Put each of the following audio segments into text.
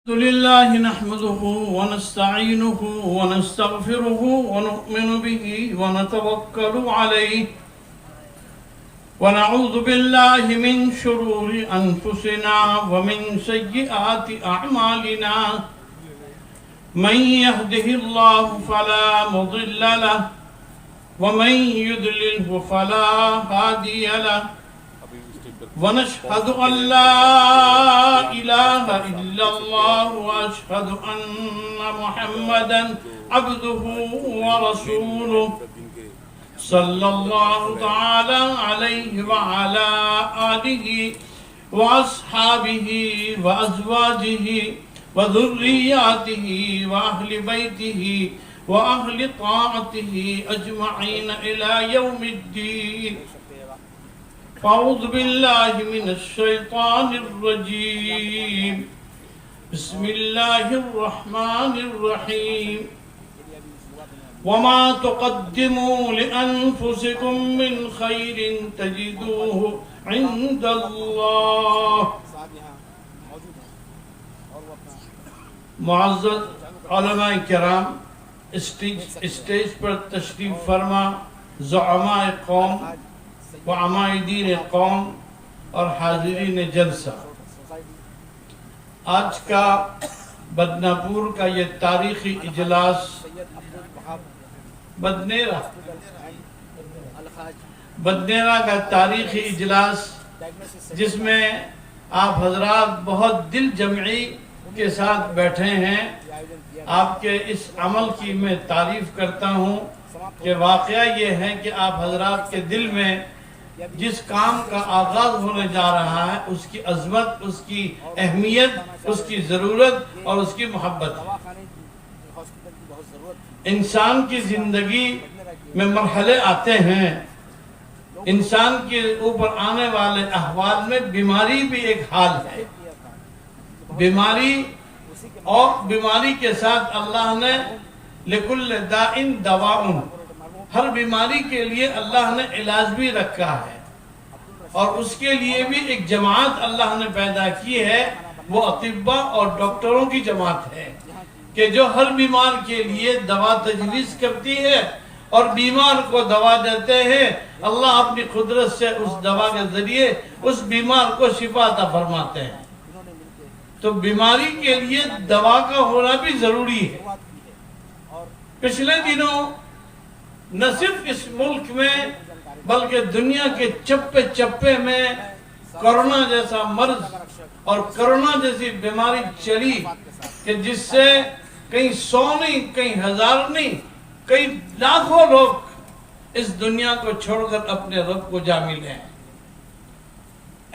الحمد لله نحمده ونستعينه ونستغفره ونؤمن به ونتوكل عليه ونعوذ بالله من شرور أنفسنا ومن سيئات أعمالنا من يهده الله فلا مضل له ومن يضلله فلا هادي له ونشهد أن لا إله إلا الله وأشهد أن محمدا عبده ورسوله صلى الله تعالى عليه وعلى آله وأصحابه وأزواجه وذرياته وأهل بيته وأهل طاعته أجمعين إلى يوم الدين. أعوذ بالله من الشيطان الرجيم. بسم الله الرحمن الرحيم. وما تقدموا لأنفسكم من خير تجدوه عند الله. معزز علماء کرام، اسٹیج پر تشریف فرما زعماء قوم وعمائدین قوم اور حاضرین جلسہ، آج کا بدناپور کا یہ تاریخی اجلاس بدنیرا کا تاریخی اجلاس، جس میں آپ حضرات بہت دل جمعی کے ساتھ بیٹھے ہیں، آپ کے اس عمل کی میں تعریف کرتا ہوں کہ واقعہ یہ ہے کہ آپ حضرات کے دل میں جس کام کا آغاز ہونے جا رہا ہے اس کی عظمت، اس کی اہمیت، اس کی ضرورت اور اس کی محبت ہے. انسان کی زندگی میں مرحلے آتے ہیں، انسان کے اوپر آنے والے احوال میں بیماری بھی ایک حال ہے. بیماری اور بیماری کے ساتھ اللہ نے لکل داء دواء، ہر بیماری کے لیے اللہ نے علاج بھی رکھا ہے، اور اس کے لیے بھی ایک جماعت اللہ نے پیدا کی ہے، وہ اطباء اور ڈاکٹروں کی جماعت ہے کہ جو ہر بیمار کے لیے دوا تجویز کرتی ہے اور بیمار کو دوا دیتے ہیں. اللہ اپنی قدرت سے اس دوا کے ذریعے اس بیمار کو شفا عطا فرماتے ہیں. تو بیماری کے لیے دوا کا ہونا بھی ضروری ہے. پچھلے دنوں نہ صرف اس ملک میں بلکہ دنیا کے چپے چپے میں کرونا جیسا مرض اور کرونا جیسی بیماری چلی کہ جس سے کئی سو نہیں، کئی ہزار نہیں، کئی لاکھوں لوگ اس دنیا کو چھوڑ کر اپنے رب کو جا ملے ہیں.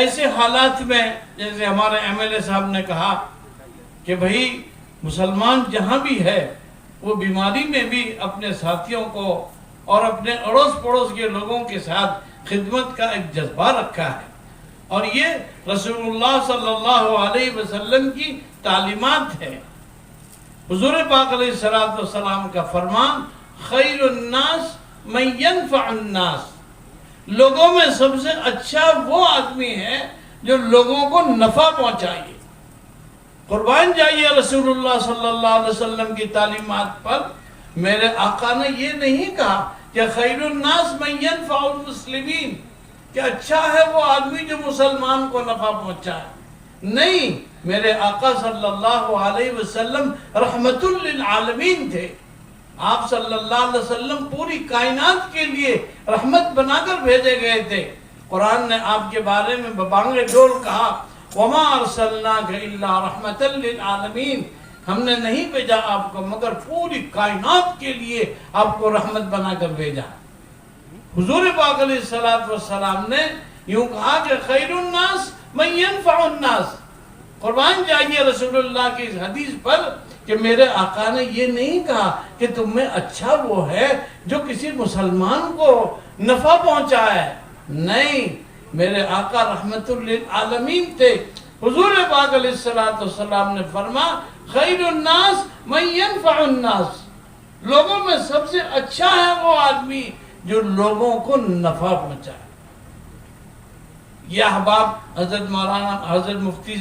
ایسے حالات میں جیسے ہمارے MLA صاحب نے کہا کہ بھئی مسلمان جہاں بھی ہے وہ بیماری میں بھی اپنے ساتھیوں کو اور اپنے اڑوس پڑوس کے لوگوں کے ساتھ خدمت کا ایک جذبہ رکھا ہے، اور یہ رسول اللہ صلی اللہ علیہ وسلم کی تعلیمات ہے. حضور پاک علیہ السلام کا فرمان خیر الناس من ينفع الناس، لوگوں میں سب سے اچھا وہ آدمی ہے جو لوگوں کو نفع پہنچائے. قربان جائیے رسول اللہ صلی اللہ علیہ وسلم کی تعلیمات پر. میرے آقا نے یہ نہیں کہا کہ خیر الناس من ينفع المسلمین، کہ اچھا ہے وہ آدمی جو مسلمان کو نفع پہنچائے. نہیں، میرے آقا صلی اللہ علیہ وسلم رحمت للعالمین تھے. آپ صلی اللہ علیہ وسلم پوری کائنات کے لیے رحمت بنا کر بھیجے گئے تھے. قرآن نے آپ کے بارے میں ببانگ ڈول کہا وَمَا أَرْسَلْنَاكَ إِلَّا رَحْمَةً لِلْعَالَمِينَ، ہم نے نہیں بھیجا آپ کو مگر پوری کائنات کے لیے آپ کو رحمت بنا کر بھیجا. حضور پاک علیہ السلام نے یوں کہا کہ خیر الناس من ينفع الناس. قربان جائیے رسول اللہ کی اس حدیث پر کہ میرے آقا نے یہ نہیں کہا کہ تم میں اچھا وہ ہے جو کسی مسلمان کو نفع پہنچائے. نہیں، میرے آقا رحمت للعالمین تھے. حضور پاک علیہ السلام نے فرما خیر الناس من ينفع الناس، لوگوں میں سب سے اچھا ہے وہ آدمی جو لوگوں کو نفع پہنچائے. یہ احباب حضرت مولانا حضرت مفتی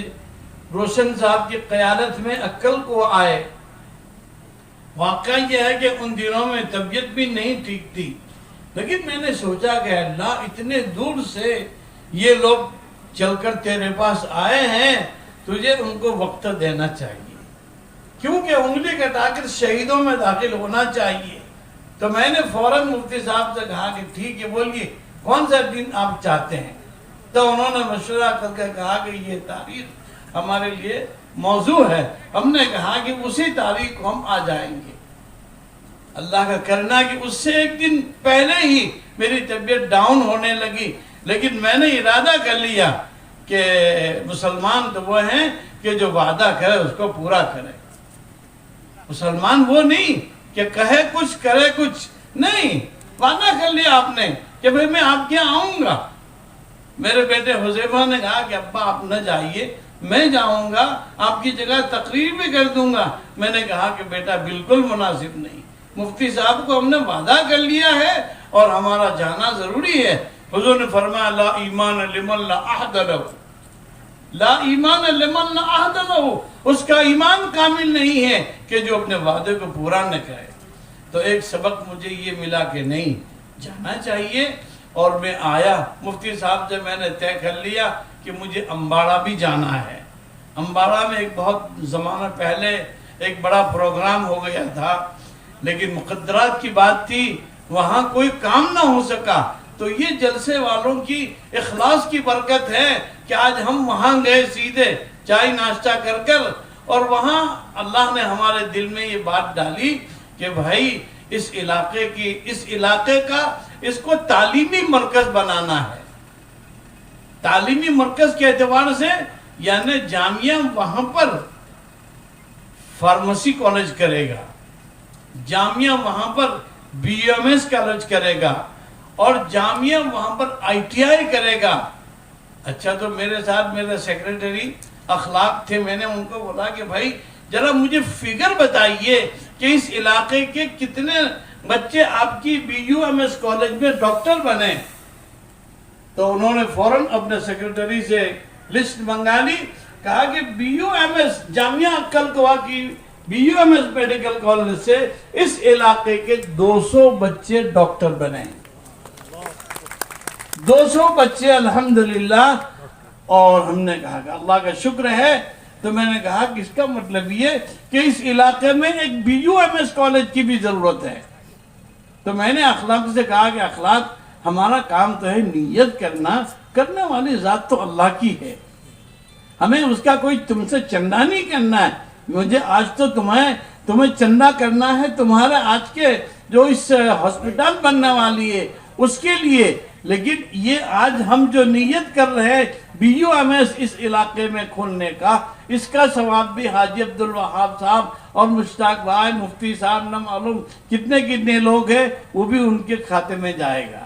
روشن صاحب کی قیادت میں عقل کو آئے. واقعہ یہ ہے کہ ان دنوں میں طبیعت بھی نہیں ٹھیک تھی، لیکن میں نے سوچا کہ اللہ اتنے دور سے یہ لوگ چل کر تیرے پاس آئے ہیں، تجھے ان کو وقت دینا چاہیے، کیونکہ انگلی کٹا کر شہیدوں میں داخل ہونا چاہیے. تو میں نے فوراً مفتی صاحب سے کہا کہ ٹھیک ہے، بولیے کون سا دن آپ چاہتے ہیں. تو انہوں نے مشورہ کر کے کہا کہ یہ تاریخ ہمارے لیے موضوع ہے. ہم نے کہا کہ اسی تاریخ کو ہم آ جائیں گے. اللہ کا کرنا کہ اس سے ایک دن پہلے ہی میری طبیعت ڈاؤن ہونے لگی، لیکن میں نے ارادہ کر لیا کہ مسلمان تو وہ ہیں کہ جو وعدہ کرے اس کو پورا کرے. مسلمان وہ نہیں کہ کہے کچھ کرے کچھ نہیں. وعدہ کر لیا آپ نے کہ بھئی میں آپ کے یہاں آؤں گا. میرے بیٹے حذیفہ نے کہا کہ ابا آپ نہ جائیے، میں جاؤں گا، آپ کی جگہ تقریر بھی کر دوں گا. میں نے کہا کہ بیٹا بالکل مناسب نہیں، مفتی صاحب کو ہم نے وعدہ کر لیا ہے اور ہمارا جانا ضروری ہے. حضور نے فرمایا لا ایمان لمن لا عہد لہ، لا ایمان لمن لا عہد لہ، اس کا ایمان کامل نہیں ہے کہ جو اپنے وعدے کو پورا نہ کرے. تو ایک سبق مجھے یہ ملا کہ نہیں جانا چاہیے، اور میں آیا. مفتی صاحب سے میں نے طے کر لیا کہ مجھے امباڑہ بھی جانا ہے. امباڑہ میں ایک بہت زمانہ پہلے ایک بڑا پروگرام ہو گیا تھا، لیکن مقدرات کی بات تھی، وہاں کوئی کام نہ ہو سکا. تو یہ جلسے والوں کی اخلاص کی برکت ہے کہ آج ہم وہاں گئے سیدھے چائے ناشتہ کر کر، اور وہاں اللہ نے ہمارے دل میں یہ بات ڈالی کہ بھائی اس علاقے کا اس کو تعلیمی مرکز بنانا ہے. تعلیمی مرکز کے اعتبار سے یعنی جامعہ وہاں پر فارمیسی کالج کرے گا، جامعہ وہاں پر BMS کالج کرے گا، اور جامعہ وہاں پر ITI کرے گا. اچھا، تو میرے ساتھ میرے سیکریٹری اخلاق تھے. میں نے ان کو بولا کہ بھائی ذرا مجھے فگر بتائیے کہ اس علاقے کے کتنے بچے آپ کی BUMS کالج میں ڈاکٹر بنے. تو انہوں نے فوراً اپنے سیکریٹری سے لسٹ منگا لی. کہا کہ BUMS جامعہ عقل قوا کی BUMS میڈیکل کالج سے اس علاقے کے 200 بچے ڈاکٹر بنے. 200 بچے الحمدللہ. اور ہم نے کہا کہ اللہ کا شکر ہے. تو میں نے کہا کہ اس کا مطلب یہ کہ اس علاقے میں ایک BUMS کالج کی بھی ضرورت ہے. تو میں نے اخلاق سے کہا کہ اخلاق ہمارا کام تو ہے نیت کرنا، کرنے والی ذات تو اللہ کی ہے، ہمیں اس کا کوئی تم سے چندہ نہیں کرنا ہے. مجھے آج تو تمہیں چندہ کرنا ہے تمہارے آج کے جو اس ہاسپٹل بننے والی ہے اس کے لیے. لیکن یہ آج ہم جو نیت کر رہے ہیں BUMS اس علاقے میں کھولنے کا، اس کا ثواب بھی حاجی عبدالوہاب صاحب اور مشتاق بھائی مفتی صاحب نہ معلوم کتنے لوگ ہیں، وہ بھی ان کے کھاتے میں جائے گا.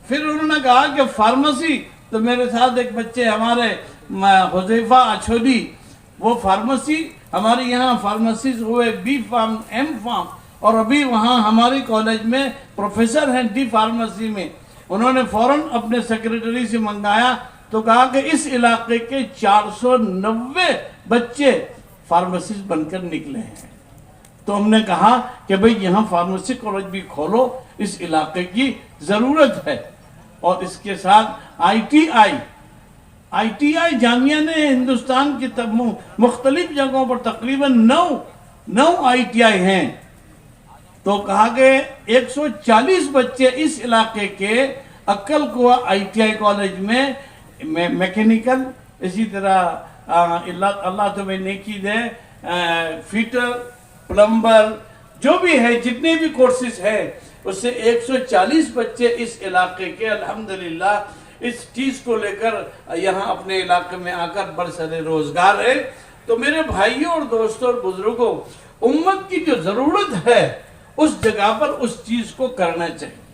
پھر انہوں نے کہا کہ فارمیسی. تو میرے ساتھ ایک بچے ہمارے حذیفہ اچھولی، وہ فارمیسی ہمارے یہاں فارمیسیز ہوئے B فارم M فارم، اور ابھی وہاں ہماری کالج میں پروفیسر ہیں D فارمیسی میں. انہوں نے فوراً اپنے سیکریٹری سے منگایا تو کہا کہ اس علاقے کے 490 بچے فارمیسیز بن کر نکلے ہیں. تو ہم نے کہا کہ بھئی یہاں فارمیسی کالج بھی کھولو، اس علاقے کی ضرورت ہے. اور اس کے ساتھ ITI جامعہ نے ہندوستان کی مختلف جگہوں پر تقریباً 9 ITI ہیں. تو کہا کہ 140 بچے اس علاقے کے عقل قوا ITI کالج میں میکینیکل، اسی طرح اللہ تمہیں نیکی دے، فیٹر، پلمبر، جو بھی ہے جتنے بھی کورسز ہیں، اس سے 140 بچے اس علاقے کے الحمدللہ اس چیز کو لے کر یہاں اپنے علاقے میں آ کر برسر روزگار ہے. تو میرے بھائیوں اور دوستوں اور بزرگوں، امت کی جو ضرورت ہے اس جگہ پر اس چیز کو کرنا چاہیے.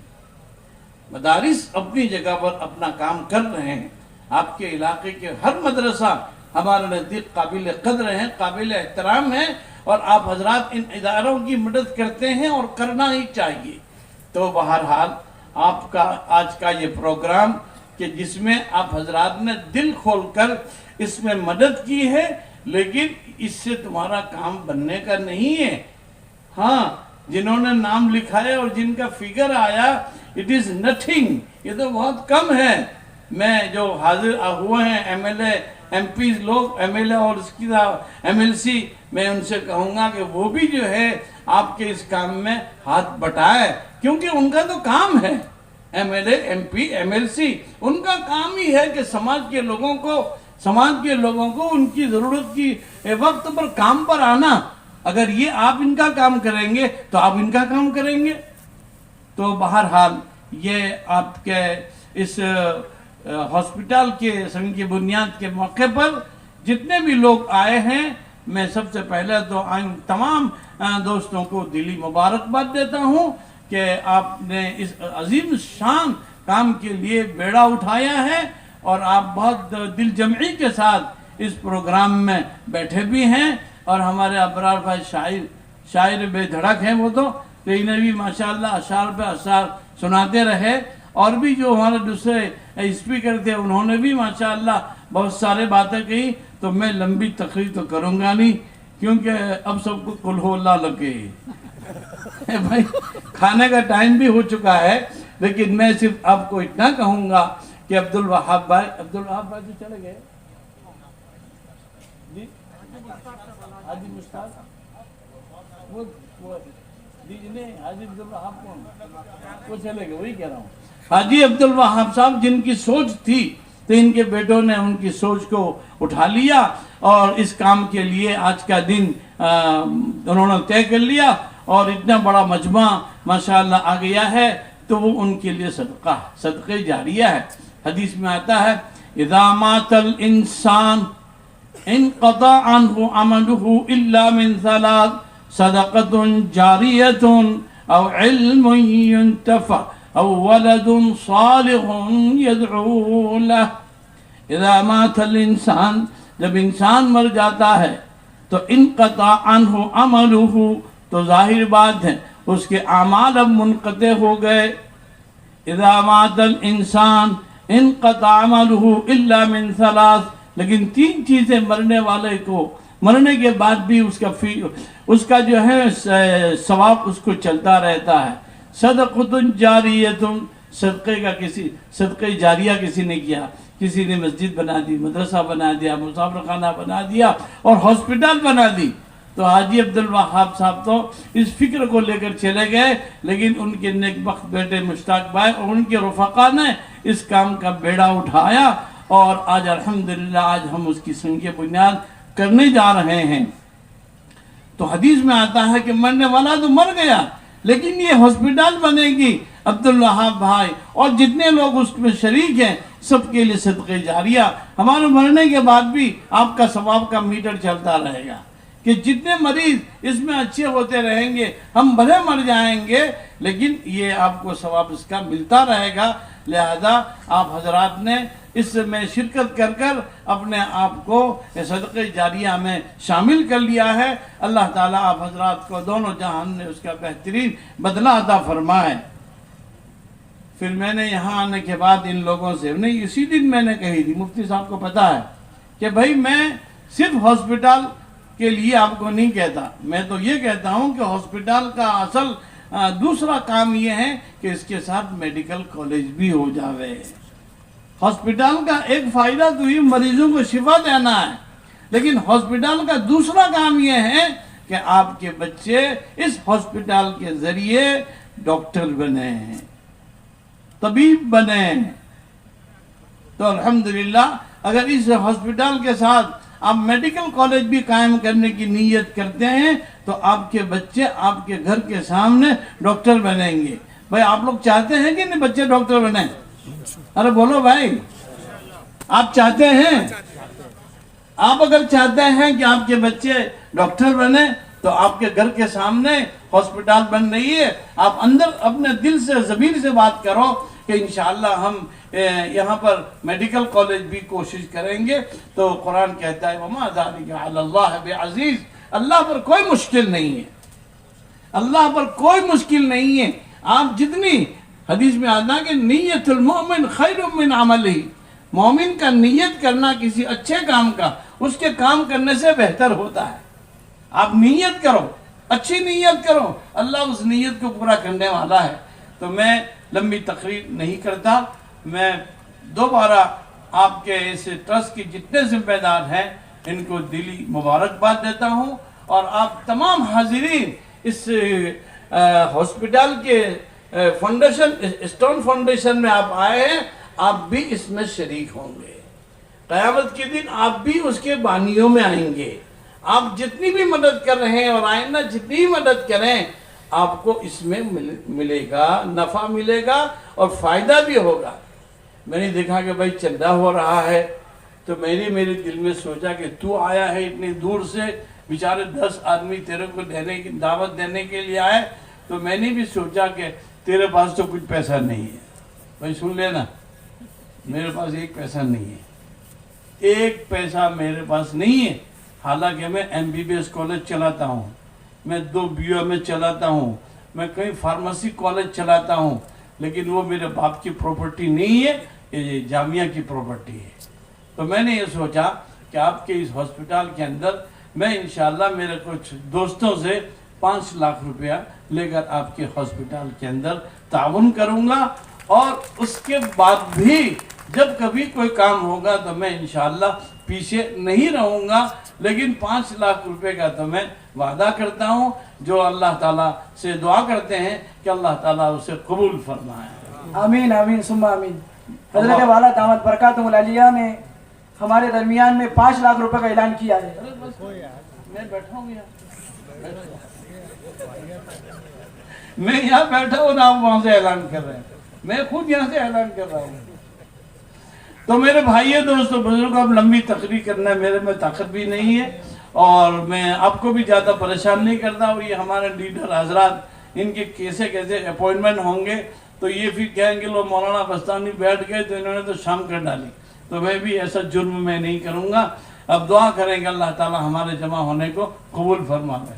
مدارس اپنی جگہ پر اپنا کام کر رہے ہیں. آپ کے علاقے کے ہر مدرسہ ہمارے نزدیک قابل قدر ہیں، قابل احترام ہیں، اور آپ حضرات ان اداروں کی مدد کرتے ہیں اور کرنا ہی چاہیے. تو بہرحال آپ کا آج کا یہ پروگرام کہ جس میں آپ حضرات نے دل کھول کر اس میں مدد کی ہے، لیکن اس سے تمہارا کام بننے کا نہیں ہے۔ ہاں، جنہوں نے نام لکھا ہے اور جن کا فگر آیا، اٹ از نتھنگ، یہ تو بہت کم ہے۔ میں جو حاضر ہوئے ہیں M L A M Ps لوگ، ایم ایل اے اور اس کی ایم ایل سی، میں ان سے کہوں گا کہ وہ بھی جو ہے آپ کے اس کام میں ہاتھ بٹائے، کیونکہ ان کا تو کام ہے، M L A M P M L C, ان کا کام ہی ہے کہ سماج کے لوگوں کو ان کی ضرورت کی وقت پر کام پر آنا۔ اگر یہ آپ ان کا کام کریں گے تو آپ ان کا کام کریں گے۔ تو بہرحال یہ آپ کے اس ہاسپٹل کے سنگ کی بنیاد کے موقع پر جتنے بھی لوگ آئے ہیں، میں سب سے پہلے تو تمام دوستوں کو دلی مبارکباد دیتا ہوں کہ آپ نے اس عظیم شان کام کے لیے بیڑا اٹھایا ہے، اور آپ بہت دل جمعی کے ساتھ اس پروگرام میں بیٹھے بھی ہیں۔ اور ہمارے ابرار بھائی شاعر بے دھڑک ہیں، وہ تو انہیں بھی ماشاءاللہ اشعار پہ اشعار سناتے رہے، اور بھی جو ہمارے دوسرے اسپیکر تھے انہوں نے بھی ماشاءاللہ بہت سارے باتیں کہی۔ تو میں لمبی تقریر تو کروں گا نہیں، کیونکہ اب سب کو قل ہو اللہ لگے بھائی، کھانے کا ٹائم بھی ہو چکا ہے۔ لیکن میں صرف آپ کو اتنا کہوں گا کہ عبدالوہاب بھائی تو چلے گئے جی، حاجی مشتاق حاجی عبدالوہاب کون، وہ چلے گئے، وہی کہہ رہا ہوں۔ حاجی عبدالوہاب صاحب جن کی سوچ تھی، تو ان کے بیٹوں نے ان کی سوچ کو اٹھا لیا، اور اس کام کے لیے آج کا دن انہوں نے طے کر لیا، اور اتنا بڑا مجمع ماشاءاللہ آ گیا ہے، تو وہ ان کے لیے صدقہ جاریہ ہے۔ حدیث میں آتا ہے اذا مات الانسان انقطع عنه عمله الا من ثلاث صدقة جاریة او علم ينتفع او ولد صالح يدعو له۔ اذا مات الانسان، جب انسان مر جاتا ہے تو انقطع عنه عمله، تو ظاہر بات ہے اس کے اعمال اب منقطع ہو گئے۔ اذا مات الانسان انقطع عمله الا من ثلاث، لیکن تین چیزیں مرنے والے کو مرنے کے بعد بھی اس کا جو ہے ثواب اس کو چلتا رہتا ہے۔ صدقۃ جاریۃ، صدقہ جاریہ کسی نے کیا، کسی نے مسجد بنا دی، مدرسہ بنا دیا، مسافر خانہ بنا دیا، اور ہاسپٹل بنا دی۔ تو حاجی عبدالوہاب صاحب تو اس فکر کو لے کر چلے گئے، لیکن ان کے نیک بخت بیٹے مشتاق بھائی اور ان کے رفقا نے اس کام کا بیڑا اٹھایا، اور آج الحمدللہ آج ہم اس کی سنگ بنیاد کرنے جا رہے ہیں۔ تو حدیث میں آتا ہے کہ مرنے والا تو مر گیا، لیکن یہ ہاسپٹل بنے گی، عبدالوہاب بھائی اور جتنے لوگ اس میں شریک ہیں سب کے لیے صدقہ جاریہ، ہمارے مرنے کے بعد بھی آپ کا ثواب کا میٹر چلتا رہے گا، کہ جتنے مریض اس میں اچھے ہوتے رہیں گے، ہم بھلے مر جائیں گے لیکن یہ آپ کو ثواب اس کا ملتا رہے گا۔ لہذا آپ حضرات نے اس میں شرکت کر کر اپنے آپ کو صدقہ جاریہ میں شامل کر لیا ہے۔ اللہ تعالیٰ آپ حضرات کو دونوں جہان نے اس کا بہترین بدلہ عطا فرمائے۔ پھر میں نے یہاں آنے کے بعد ان لوگوں سے نہیں، اسی دن میں نے کہی تھی، مفتی صاحب کو پتا ہے کہ بھائی میں صرف ہاسپٹل کے لیے آپ کو نہیں کہتا، میں تو یہ کہتا ہوں کہ ہاسپٹل کا اصل دوسرا کام یہ ہے کہ اس کے ساتھ میڈیکل کالج بھی ہو جاوے۔ ہاسپٹل کا ایک فائدہ تو یہ مریضوں کو شفا دینا ہے، لیکن ہاسپٹل کا دوسرا کام یہ ہے کہ آپ کے بچے اس ہاسپٹل کے ذریعے ڈاکٹر بنے ہیں، طبیب بنے ہیں۔ تو الحمدللہ اگر اس ہاسپٹل کے ساتھ آپ میڈیکل کالج بھی قائم کرنے کی نیت کرتے ہیں تو آپ کے بچے آپ کے گھر کے سامنے ڈاکٹر بنیں گے۔ بھائی آپ لوگ چاہتے ہیں کہ نہیں بچے ڈاکٹر بنیں؟ ارے بولو بھائی، آپ چاہتے ہیں؟ آپ اگر چاہتے ہیں کہ آپ کے بچے ڈاکٹر بنیں تو آپ کے گھر کے سامنے ہاسپٹل بن رہی ہے، آپ اندر اپنے دل سے ضمیر سے بات کرو کہ انشاءاللہ ہم یہاں پر میڈیکل کالج بھی کوشش کریں گے۔ تو قرآن کہتا ہے وَمَا ذَلِكَ عَلَى اللَّهِ بِعَزِيزٍ، اللہ پر کوئی مشکل نہیں ہے، اللہ پر کوئی مشکل نہیں ہے۔ آپ جتنی حدیث میں آتا ہے کہ نیت المؤمن خیر من عملہ، مومن کا نیت کرنا کسی اچھے کام کا اس کے کام کرنے سے بہتر ہوتا ہے. آپ نیت کرو, اچھی نیت کرو, اللہ اس نیت کو پورا کرنے والا ہے. تو میں لمبی تقریر نہیں کرتا, میں دوبارہ آپ کے اس ٹرسٹ کے جتنے ذمہ دار ہیں ان کو دلی مبارکباد دیتا ہوں, اور آپ تمام حاضرین اس ہاسپٹل کے فاؤنڈیشن, اسٹون فاؤنڈیشن میں آپ آئے ہیں, آپ بھی اس میں شریک ہوں گے. قیامت کے دن آپ بھی اس کے بانیوں میں آئیں گے. آپ جتنی بھی مدد کر رہے ہیں اور آئندہ جتنی بھی مدد کریں, آپ کو اس میں ملے گا, نفع ملے گا اور فائدہ بھی ہوگا. میں نے دیکھا کہ بھائی چندہ ہو رہا ہے, تو میرے دل میں سوچا کہ تو آیا ہے اتنی دور سے, بیچارے 10 آدمی تیرے کو دعوت دینے کے لیے آئے, تو میں نے بھی سوچا کہ تیرے پاس تو کچھ پیسہ نہیں ہے. بھائی سن لینا, میرے پاس ایک پیسہ نہیں ہے, ایک پیسہ میرے پاس نہیں ہے. حالانکہ میں MBBS کالج چلاتا ہوں, میں 2 BA چلاتا ہوں, میں کئی فارمیسی کالج چلاتا ہوں, لیکن وہ میرے باپ کی پراپرٹی نہیں ہے, یہ جامعہ کی پراپرٹی ہے. تو میں نے یہ سوچا کہ آپ کے اس ہاسپٹل کے اندر میں انشاءاللہ میرے کچھ دوستوں سے 5 لاکھ روپیہ لے کر آپ کے ہاسپٹل کے اندر تعاون کروں گا, اور اس کے بعد بھی جب کبھی کوئی کام ہوگا تو میں انشاءاللہ پیچھے نہیں رہوں گا. لیکن 5 لاکھ روپے کا تو میں وعدہ کرتا ہوں, جو اللہ تعالیٰ سے دعا کرتے ہیں کہ اللہ تعالیٰ اسے قبول فرمائے. آمین آمین ثم آمین. حضرت والا دامت برکاتہ العالیہ نے ہمارے درمیان میں 5 لاکھ روپے کا اعلان کیا ہے. میں بیٹھا ہوں میں یہاں بیٹھا ہوں نا, آپ وہاں سے اعلان کر رہے ہیں, میں خود یہاں سے اعلان کر رہا ہوں. تو میرے بھائیو دوستو بزرگ, اب لمبی تقریر کرنا میرے میں طاقت بھی نہیں ہے, اور میں آپ کو بھی زیادہ پریشان نہیں کرتا. اور یہ ہمارے لیڈر حضرات, ان کے کیسے اپوائنٹمنٹ ہوں گے تو یہ پھر کہیں گے لو مولانا بستانی بیٹھ گئے تو انہوں نے تو شام کر ڈالی. تو میں بھی ایسا جرم میں نہیں کروں گا. اب دعا کریں گے اللہ تعالی ہمارے جمع ہونے کو قبول فرما لے.